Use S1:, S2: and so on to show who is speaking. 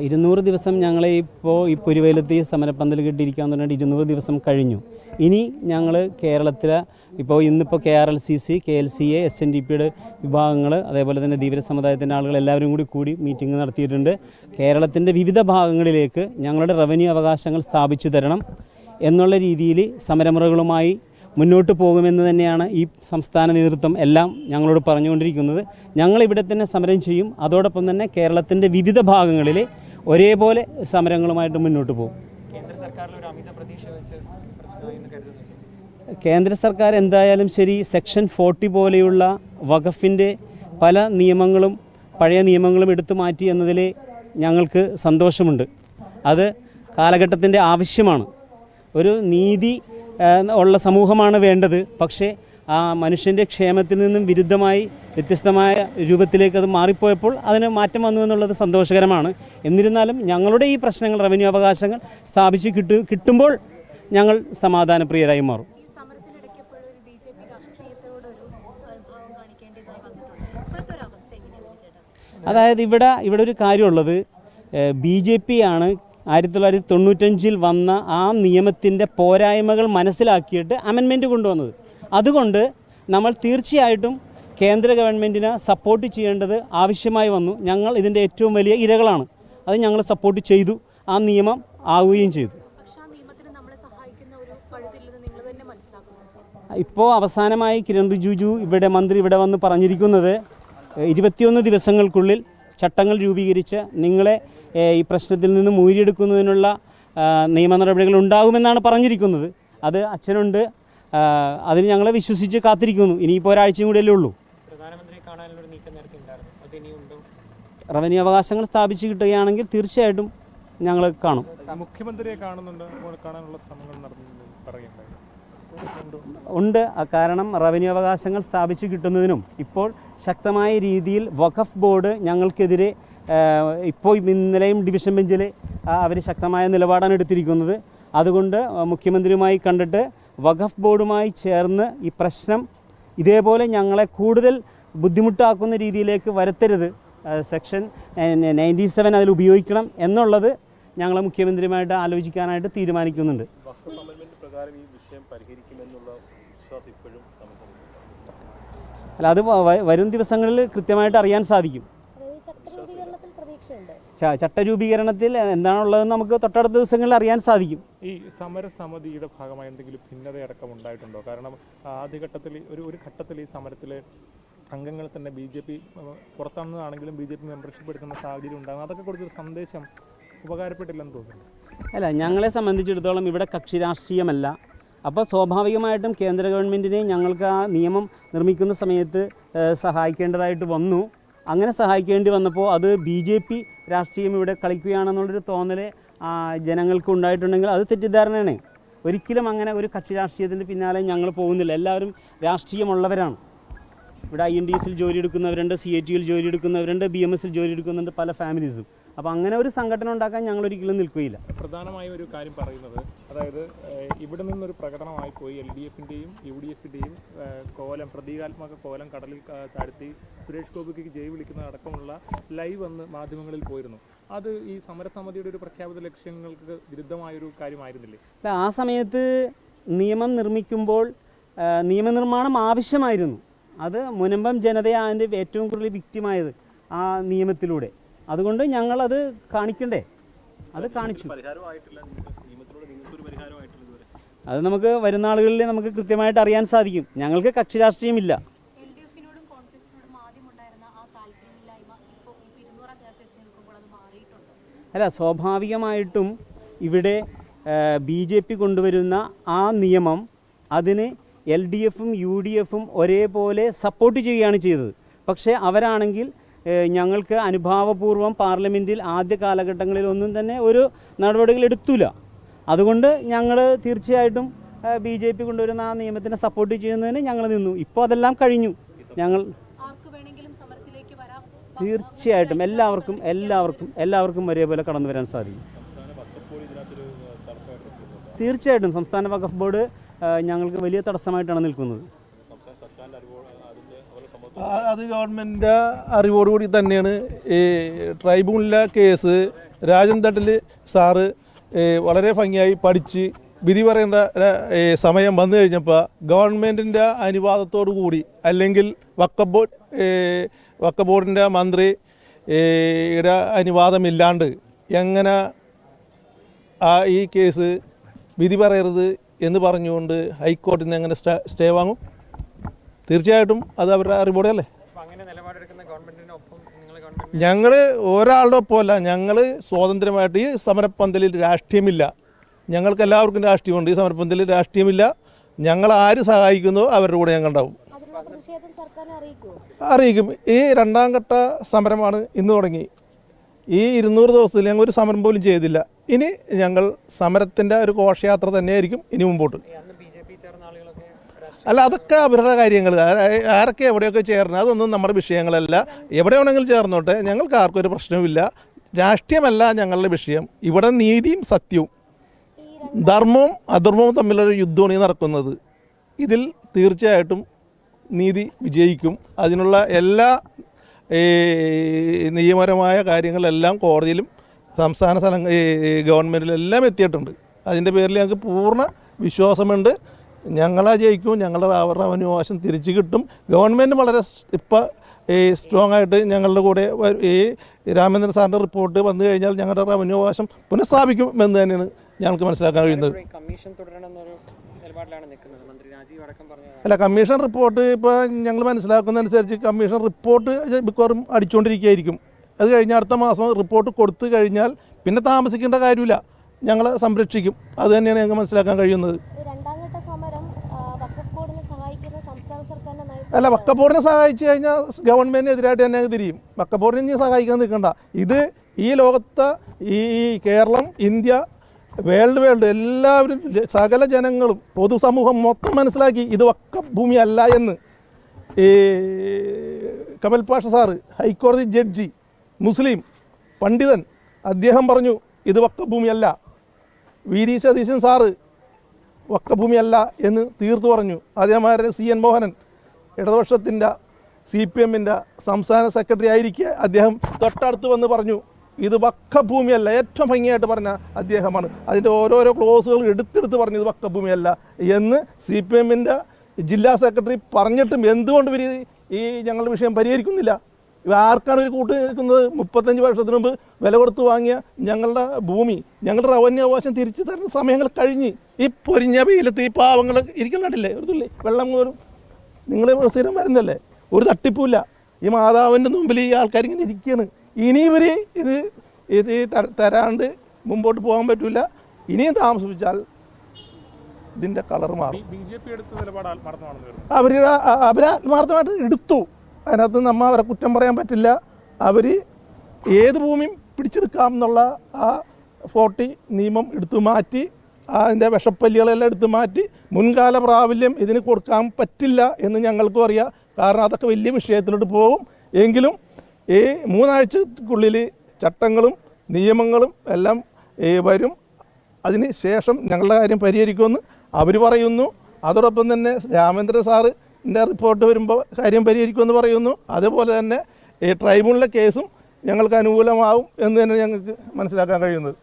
S1: 200 ദിവസം ഞങ്ങൾ ഇപ്പോൾ ഈ പുരുവയിലെത്തി സമരപ്പന്തൽ കെട്ടിയിരിക്കാൻ തുടങ്ങിയിട്ട് 200 ദിവസം കഴിഞ്ഞു. ഇനി ഞങ്ങൾ കേരളത്തിൽ ഇപ്പോൾ ഇന്നിപ്പോൾ KRLCC, KLCA, SNDPയുടെ വിഭാഗങ്ങൾ, അതേപോലെ തന്നെ ധീവര സമുദായത്തിൻ്റെ ആളുകൾ എല്ലാവരും കൂടി മീറ്റിംഗ് നടത്തിയിട്ടുണ്ട്. കേരളത്തിൻ്റെ വിവിധ ഭാഗങ്ങളിലേക്ക് ഞങ്ങളുടെ റവന്യൂ അവകാശങ്ങൾ സ്ഥാപിച്ചു തരണം എന്നുള്ള രീതിയിൽ സമരമുറകളുമായി മുന്നോട്ട് പോകുമെന്ന് തന്നെയാണ് ഈ സംസ്ഥാന നേതൃത്വം എല്ലാം ഞങ്ങളോട് പറഞ്ഞുകൊണ്ടിരിക്കുന്നത്. ഞങ്ങളിവിടെ തന്നെ സമരം ചെയ്യും. അതോടൊപ്പം തന്നെ കേരളത്തിൻ്റെ വിവിധ ഭാഗങ്ങളിൽ ഒരേപോലെ സമരങ്ങളുമായിട്ട് മുന്നോട്ട് പോകും. കേന്ദ്ര സർക്കാർ എന്തായാലും ശരി, സെക്ഷൻ 40 പോലെയുള്ള വഖഫിൻ്റെ പല നിയമങ്ങളും പഴയ നിയമങ്ങളും എടുത്തു മാറ്റി എന്നതിൽ ഞങ്ങൾക്ക് സന്തോഷമുണ്ട്. അത് കാലഘട്ടത്തിൻ്റെ ആവശ്യമാണ്. ഒരു നീതി ഉള്ള സമൂഹമാണ് വേണ്ടത്. പക്ഷേ ആ മനുഷ്യൻ്റെ ക്ഷേമത്തിൽ നിന്നും വിരുദ്ധമായി വ്യത്യസ്തമായ രൂപത്തിലേക്ക് അത് മാറിപ്പോയപ്പോൾ അതിന് മാറ്റം വന്നു എന്നുള്ളത് സന്തോഷകരമാണ്. എന്നിരുന്നാലും ഞങ്ങളുടെ ഈ പ്രശ്നങ്ങൾ, റവന്യൂ അവകാശങ്ങൾ സ്ഥാപിച്ച് കിട്ടുമ്പോൾ ഞങ്ങൾ സമാധാനപ്രിയരായി മാറും. അതായത് ഇവിടെ ഒരു കാര്യമുള്ളത്, BJP ആണ് 1995 വന്ന ആ നിയമത്തിൻ്റെ പോരായ്മകൾ മനസ്സിലാക്കിയിട്ട് അമെൻമെൻറ്റ് കൊണ്ടുവന്നത്. അതുകൊണ്ട് നമ്മൾ തീർച്ചയായിട്ടും കേന്ദ്ര ഗവൺമെൻറ്റിനെ സപ്പോർട്ട് ചെയ്യേണ്ടത് ആവശ്യമായി വന്നു. ഞങ്ങൾ ഇതിൻ്റെ ഏറ്റവും വലിയ ഇരകളാണ്. അത് ഞങ്ങൾ സപ്പോർട്ട് ചെയ്തു. ആ നിയമം ആവുകയും ചെയ്തു. ഇപ്പോൾ അവസാനമായി കിരൺ റിജിജു മന്ത്രി ഇവിടെ വന്ന് പറഞ്ഞിരിക്കുന്നത് 21 ദിവസങ്ങൾക്കുള്ളിൽ ചട്ടങ്ങൾ രൂപീകരിച്ച് നിങ്ങളെ ഈ പ്രശ്നത്തിൽ നിന്ന് മൂരിയെടുക്കുന്നതിനുള്ള നിയമ നടപടികൾ ഉണ്ടാകുമെന്നാണ് പറഞ്ഞിരിക്കുന്നത്. അത് അച്ഛനുണ്ട്. അതിന് ഞങ്ങളെ വിശ്വസിച്ച് കാത്തിരിക്കുന്നു. ഇനിയിപ്പോൾ ഒരാഴ്ചയും കൂടിയല്ലേ ഉള്ളൂ. റവന്യൂ അവകാശങ്ങൾ സ്ഥാപിച്ച് കിട്ടുകയാണെങ്കിൽ തീർച്ചയായിട്ടും ഞങ്ങൾ കാണും.
S2: മുഖ്യമന്ത്രിയെ കാണാനുള്ള ശ്രമങ്ങൾ
S1: ഉണ്ട്. കാരണം റവന്യൂ അവകാശങ്ങൾ സ്ഥാപിച്ച് കിട്ടുന്നതിനും ഇപ്പോൾ ശക്തമായ രീതിയിൽ വഖഫ് ബോർഡ് ഞങ്ങൾക്കെതിരെ ഇപ്പോൾ ഇന്നലെയും ഡിവിഷൻ ബെഞ്ചിൽ അവർ ശക്തമായ നിലപാടാണ് എടുത്തിരിക്കുന്നത്. അതുകൊണ്ട് മുഖ്യമന്ത്രിയുമായി കണ്ടിട്ട് വഖഫ് ബോർഡുമായി ചേർന്ന് ഈ പ്രശ്നം ഇതേപോലെ ഞങ്ങളെ കൂടുതൽ ബുദ്ധിമുട്ടാക്കുന്ന രീതിയിലേക്ക് വരുത്തരുത്, സെക്ഷൻ 97 അതിൽ ഉപയോഗിക്കണം എന്നുള്ളത് ഞങ്ങൾ മുഖ്യമന്ത്രിയുമായിട്ട് ആലോചിക്കാനായിട്ട് തീരുമാനിക്കുന്നുണ്ട്. അല്ല, അത് വരും ദിവസങ്ങളിൽ കൃത്യമായിട്ട് അറിയാൻ സാധിക്കും. ചട്ടരൂപീകരണത്തിൽ എന്താണുള്ളതെന്ന് നമുക്ക് തൊട്ടടുത്ത ദിവസങ്ങളിൽ അറിയാൻ സാധിക്കും.
S2: ഈ സമരസമിതിയുടെ ഭാഗമായി എന്തെങ്കിലും ഭിന്നതയടക്കം ഉണ്ടായിട്ടുണ്ടോ? കാരണം ആദ്യഘട്ടത്തിൽ ഒരു ഘട്ടത്തിൽ ഈ സമരത്തിലെ അംഗങ്ങൾ തന്നെ BJP പുറത്താണെന്നാണെങ്കിലും BJP മെമ്പർഷിപ്പ് എടുക്കുന്ന സാഹചര്യം ഉണ്ടാകും. അതൊക്കെ കൊടുത്തൊരു സന്ദേശം ഉപകാരപ്പെട്ടില്ലെന്ന് തോന്നുന്നു.
S1: അല്ല, ഞങ്ങളെ സംബന്ധിച്ചിടത്തോളം ഇവിടെ കക്ഷി രാഷ്ട്രീയമല്ല. അപ്പോൾ സ്വാഭാവികമായിട്ടും കേന്ദ്ര ഗവൺമെൻറ്റിനെ ഞങ്ങൾക്ക് ആ നിയമം നിർമ്മിക്കുന്ന സമയത്ത് സഹായിക്കേണ്ടതായിട്ട് വന്നു. അങ്ങനെ സഹായിക്കേണ്ടി വന്നപ്പോൾ അത് BJP രാഷ്ട്രീയം ഇവിടെ കളിക്കുകയാണെന്നുള്ളൊരു തോന്നൽ ജനങ്ങൾക്ക് ഉണ്ടായിട്ടുണ്ടെങ്കിൽ അത് തെറ്റിദ്ധാരണയാണ്. ഒരിക്കലും അങ്ങനെ ഒരു കക്ഷി രാഷ്ട്രീയത്തിൻ്റെ പിന്നാലെ ഞങ്ങൾ പോകുന്നില്ല. എല്ലാവരും രാഷ്ട്രീയമുള്ളവരാണ്. ഇവിടെ INDSൽ ജോലി എടുക്കുന്നവരുണ്ട്, CATയിൽ ജോലി എടുക്കുന്നവരുണ്ട്, BMSൽ ജോലി എടുക്കുന്നുണ്ട്, പല ഫാമിലീസും. അപ്പോൾ അങ്ങനെ ഒരു സംഘടന ഉണ്ടാക്കാൻ ഞങ്ങൾ ഒരിക്കലും നിൽക്കുകയില്ല.
S2: പ്രധാനമായ ഒരു കാര്യം പറയുന്നത്, അതായത് ഇവിടെ നിന്നൊരു പ്രകടനമായി പോയി LDFൻ്റെയും UDFൻ്റെയും പ്രതീകാത്മക കോലം കടലിൽ താഴ്ത്തി സുരേഷ് ഗോപിക്ക് ജയ് വിളിക്കുന്ന അടക്കമുള്ള ലൈവ് വന്ന് മാധ്യമങ്ങളിൽ പോയിരുന്നു. അത് ഈ സമരസമിതിയുടെ ഒരു പ്രഖ്യാപിത ലക്ഷ്യങ്ങൾക്ക് വിരുദ്ധമായൊരു കാര്യമായിരുന്നില്ലേ?
S1: ആ സമയത്ത് നിയമം നിർമ്മിക്കുമ്പോൾ നിയമനിർമ്മാണം ആവശ്യമായിരുന്നു. അത് മുനമ്പം ജനതയാണ് അതിൻ്റെ ഏറ്റവും കൂടുതൽ വിക്റ്റിമായത് ആ നിയമത്തിലൂടെ. അതുകൊണ്ട് ഞങ്ങളത് കാണിക്കണ്ടേ? അത് കാണിച്ചു. അത് നമുക്ക് വരുന്ന ആളുകളിൽ നമുക്ക് കൃത്യമായിട്ട് അറിയാൻ സാധിക്കും. ഞങ്ങൾക്ക് കക്ഷി രാഷ്ട്രീയമില്ല. അല്ല, സ്വാഭാവികമായിട്ടും ഇവിടെ BJP കൊണ്ടുവരുന്ന ആ നിയമം അതിന് LDFും UDFും ഒരേപോലെ സപ്പോർട്ട് ചെയ്യുകയാണ് ചെയ്തത്. പക്ഷേ അവരാണെങ്കിൽ ഞങ്ങൾക്ക് അനുഭാവപൂർവ്വം പാർലമെൻറ്റിൽ ആദ്യ കാലഘട്ടങ്ങളിലൊന്നും തന്നെ ഒരു നടപടികൾ എടുത്തില്ല. അതുകൊണ്ട് ഞങ്ങൾ തീർച്ചയായിട്ടും BJP കൊണ്ടുവരുന്ന ആ നിയമത്തിനെ സപ്പോർട്ട് ചെയ്യുന്നതിന് ഞങ്ങൾ നിന്നു. ഇപ്പോൾ അതെല്ലാം കഴിഞ്ഞു. ഞങ്ങൾ തീർച്ചയായിട്ടും എല്ലാവർക്കും ഒരേപോലെ കടന്നു വരാൻ സാധിക്കും. തീർച്ചയായിട്ടും സംസ്ഥാന വഖഫ് ബോർഡ് ഞങ്ങൾക്ക് വലിയ തടസ്സമായിട്ടാണ് നിൽക്കുന്നത്.
S3: അത് ഗവൺമെൻറ് അറിവോടുകൂടി തന്നെയാണ് ഈ ട്രൈബ്യൂണലിലെ കേസ് രാജൻ തട്ടിൽ സാറ് വളരെ ഭംഗിയായി പഠിച്ച് വിധി പറയേണ്ട സമയം വന്നു കഴിഞ്ഞപ്പോൾ ഗവൺമെൻറ്റിൻ്റെ അനുവാദത്തോടു കൂടി അല്ലെങ്കിൽ വഖഫ് ബോർഡിൻ്റെ മന്ത്രിയുടെ അനുവാദമില്ലാണ്ട് എങ്ങനെ ഈ കേസ് വിധി പറയരുത് എന്ന് പറഞ്ഞുകൊണ്ട് ഹൈക്കോടതിയിൽ നിന്ന് എങ്ങനെ സ്റ്റേ വാങ്ങും? തീർച്ചയായിട്ടും അത് അവരുടെ അറിവോടെയല്ലേ. ഞങ്ങൾ ഒരാളുടെ ഒപ്പമല്ല, ഞങ്ങൾ സ്വതന്ത്രമായിട്ട് ഈ സമരപ്പന്തലിൽ രാഷ്ട്രീയമില്ല. ഞങ്ങൾക്ക് എല്ലാവർക്കും രാഷ്ട്രീയമുണ്ട്. ഈ സമരപ്പന്തലിൽ രാഷ്ട്രീയമില്ല. ഞങ്ങൾ ആര് സഹായിക്കുന്നോ അവരുടെ കൂടെ ഞങ്ങൾ ഉണ്ടാവും. അറിയിക്കും. ഈ രണ്ടാം ഘട്ട സമരമാണ് ഇന്ന് തുടങ്ങി. ഈ 200 ദിവസത്തിൽ ഞങ്ങൾ ഒരു സമരം പോലും ചെയ്തില്ല. ഇനി ഞങ്ങൾ സമരത്തിൻ്റെ ഒരു ഘോഷയാത്ര തന്നെയായിരിക്കും ഇനി മുമ്പോട്ട്. അല്ല, അതൊക്കെ അവരുടെ കാര്യങ്ങൾ. ആരൊക്കെ എവിടെയൊക്കെ ചേർന്ന് അതൊന്നും നമ്മുടെ വിഷയങ്ങളല്ല. എവിടെ വേണമെങ്കിലും ചേർന്നോട്ടെ, ഞങ്ങൾക്ക് ആർക്കും ഒരു പ്രശ്നവുമില്ല. രാഷ്ട്രീയമല്ല ഞങ്ങളുടെ വിഷയം. ഇവിടെ നീതിയും സത്യവും, ധർമ്മവും അധർമ്മവും തമ്മിലൊരു യുദ്ധമാണ് നടക്കുന്നത്. ഇതിൽ തീർച്ചയായിട്ടും നീതി വിജയിക്കും. അതിനുള്ള എല്ലാ നിയമപരമായ കാര്യങ്ങളെല്ലാം കോടതിയിലും സംസ്ഥാന ഗവൺമെൻറ്റിലെല്ലാം എത്തിയിട്ടുണ്ട്. അതിൻ്റെ പേരിൽ ഞങ്ങൾക്ക് പൂർണ്ണ വിശ്വാസമുണ്ട്. ഞങ്ങളാ ജയിക്കും. ഞങ്ങളുടെ അവകാശം തിരിച്ചു കിട്ടും. ഗവൺമെൻറ് വളരെ ഇപ്പോൾ സ്ട്രോങ് ആയിട്ട് ഞങ്ങളുടെ കൂടെ ഈ രാമേന്ദ്രൻ സാറിൻ്റെ റിപ്പോർട്ട് വന്നു കഴിഞ്ഞാൽ ഞങ്ങളുടെ റവന്യൂ അവകാശം പുനഃസ്ഥാപിക്കും എന്ന് തന്നെയാണ് ഞങ്ങൾക്ക് മനസ്സിലാക്കാൻ കഴിയുന്നത്. അല്ല, കമ്മീഷൻ റിപ്പോർട്ട് ഇപ്പോൾ ഞങ്ങൾ മനസ്സിലാക്കുന്നതനുസരിച്ച് കമ്മീഷൻ റിപ്പോർട്ട് മിക്കവാറും അടിച്ചുകൊണ്ടിരിക്കുകയായിരിക്കും. അത് കഴിഞ്ഞ അടുത്ത മാസം റിപ്പോർട്ട് കൊടുത്തു കഴിഞ്ഞാൽ പിന്നെ താമസിക്കേണ്ട കാര്യമില്ല. ഞങ്ങളെ സംരക്ഷിക്കും. അത് തന്നെയാണ് ഞങ്ങൾക്ക് മനസ്സിലാക്കാൻ കഴിയുന്നത്. അല്ല, വഖഫ് ബോർഡിനെ സഹായിച്ചു കഴിഞ്ഞാൽ ഗവൺമെൻറ്റിനെതിരായിട്ട് തന്നെ തിരിയും. വഖഫ് ബോർഡിനെ സഹായിക്കാൻ നിൽക്കണ്ട. ഇത് ഈ ലോകത്തെ ഈ കേരളം, ഇന്ത്യ, വേൾഡ് എല്ലാവരും സകല ജനങ്ങളും പൊതുസമൂഹം മൊത്തം മനസ്സിലാക്കി ഇത് വഖഫ് ഭൂമിയല്ല എന്ന്. ഈ കമൽ പാഷ സാറ്, ഹൈക്കോടതി ജഡ്ജി, മുസ്ലിം പണ്ഡിതൻ, അദ്ദേഹം പറഞ്ഞു ഇത് വഖഫ് ഭൂമിയല്ല. വി ഡി സതീശൻ സാറ് വഖഫ് ഭൂമിയല്ല എന്ന് തീർത്തു പറഞ്ഞു. അതേമാതിരി CN മോഹനൻ, ഇടതുപക്ഷത്തിൻ്റെ CPM-ൻ്റെ സംസ്ഥാന സെക്രട്ടറി ആയിരിക്കെ അദ്ദേഹം തൊട്ടടുത്ത് വന്ന് പറഞ്ഞു ഇത് വഖഫ് ഭൂമിയല്ല. ഏറ്റവും ഭംഗിയായിട്ട് പറഞ്ഞ അദ്ദേഹമാണ്. അതിൻ്റെ ഓരോരോ ക്ലോസുകൾ എടുത്തെടുത്ത് പറഞ്ഞു ഇത് വഖഫ് ഭൂമിയല്ല എന്ന്. CPM-ൻ്റെ ജില്ലാ സെക്രട്ടറി പറഞ്ഞിട്ടും എന്തുകൊണ്ട് ഇവർ ഈ ഞങ്ങളുടെ വിഷയം പരിഹരിക്കുന്നില്ല? ആർക്കാണ് ഒരു കൂട്ട് നിൽക്കുന്നത്? 35 വർഷത്തിന് മുമ്പ് വില കൊടുത്ത് വാങ്ങിയ ഞങ്ങളുടെ ഭൂമി, ഞങ്ങളുടെ റവന്യൂ അവകാശം തിരിച്ചു തരുന്ന സമയങ്ങൾ കഴിഞ്ഞ് ഈ പൊരിഞ്ഞ വെയിലത്ത് ഈ പാവങ്ങൾ ഇരിക്കുന്നുണ്ടല്ലേ, ഒരു തുള്ളി വെള്ളം പോലും നിങ്ങൾ സ്ഥിരം വരുന്നല്ലേ, ഒരു തട്ടിപ്പുമില്ല. ഈ മാതാവിൻ്റെ മുമ്പിൽ ഈ ആൾക്കാരിങ്ങനെ ഇരിക്കുകയാണ്. ഇനി ഇവർ ഇത് തരാണ്ട് മുമ്പോട്ട് പോകാൻ പറ്റില്ല. ഇനിയും താമസിപ്പിച്ചാൽ ഇതിൻ്റെ കളർ മാറും. അവർ ആത്മാർത്ഥമായിട്ട് എടുത്തു. അതിനകത്ത് നമ്മൾ അവരെ കുറ്റം പറയാൻ പറ്റില്ല. അവർ ഏത് ഭൂമിയും പിടിച്ചെടുക്കാം എന്നുള്ള ആ 40 നിയമം എടുത്തു മാറ്റി, അതിൻ്റെ വിഷപ്പല്ലികളെല്ലാം എടുത്തു മാറ്റി, മുൻകാല പ്രാബല്യം ഇതിന് കൊടുക്കാൻ പറ്റില്ല എന്ന് ഞങ്ങൾക്കും അറിയാം. കാരണം അതൊക്കെ വലിയ വിഷയത്തിലോട്ട് പോകും. എങ്കിലും ഈ 3 ആഴ്ചക്കുള്ളിൽ ചട്ടങ്ങളും നിയമങ്ങളും എല്ലാം വരും. അതിന് ശേഷം ഞങ്ങളുടെ കാര്യം പരിഹരിക്കുമെന്ന് അവർ പറയുന്നു. അതോടൊപ്പം തന്നെ രാമേന്ദ്രൻ സാറിൻ്റെ റിപ്പോർട്ട് വരുമ്പോൾ കാര്യം പരിഹരിക്കുമെന്ന് പറയുന്നു. അതുപോലെ തന്നെ ഈ ട്രൈബ്യൂണലിലെ കേസും ഞങ്ങൾക്ക് അനുകൂലമാവും എന്ന് തന്നെ ഞങ്ങൾക്ക് മനസ്സിലാക്കാൻ കഴിയുന്നത്.